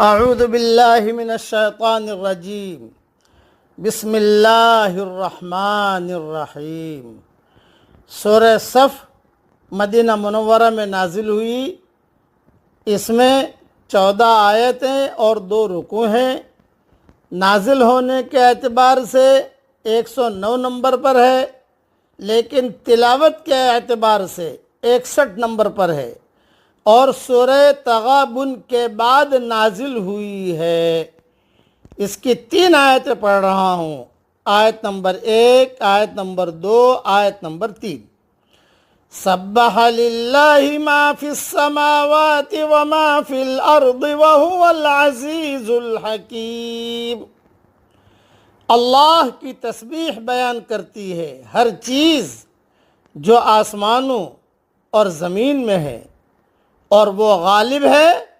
اعوذ باللہ من الشیطان الرجیم بسم اللہ الرحمن الرحیم۔ سورہ صف مدینہ منورہ میں نازل ہوئی۔ اس میں 14 آیتیں اور 2 رکوع ہیں۔ نازل ہونے کے اعتبار سے 109 نمبر پر ہے، لیکن تلاوت کے اعتبار سے 61 نمبر پر ہے، اور سورہ تغابن کے بعد نازل ہوئی ہے۔ اس کی 3 آیتیں پڑھ رہا ہوں، آیت نمبر 1، آیت نمبر 2، آیت نمبر 3۔ سبح للہ ما فی السماوات وما فی الارض وهو العزیز الحکیم۔ اللہ کی تسبیح بیان کرتی ہے ہر چیز جو آسمانوں اور زمین میں ہے، اور وہ غالب ہے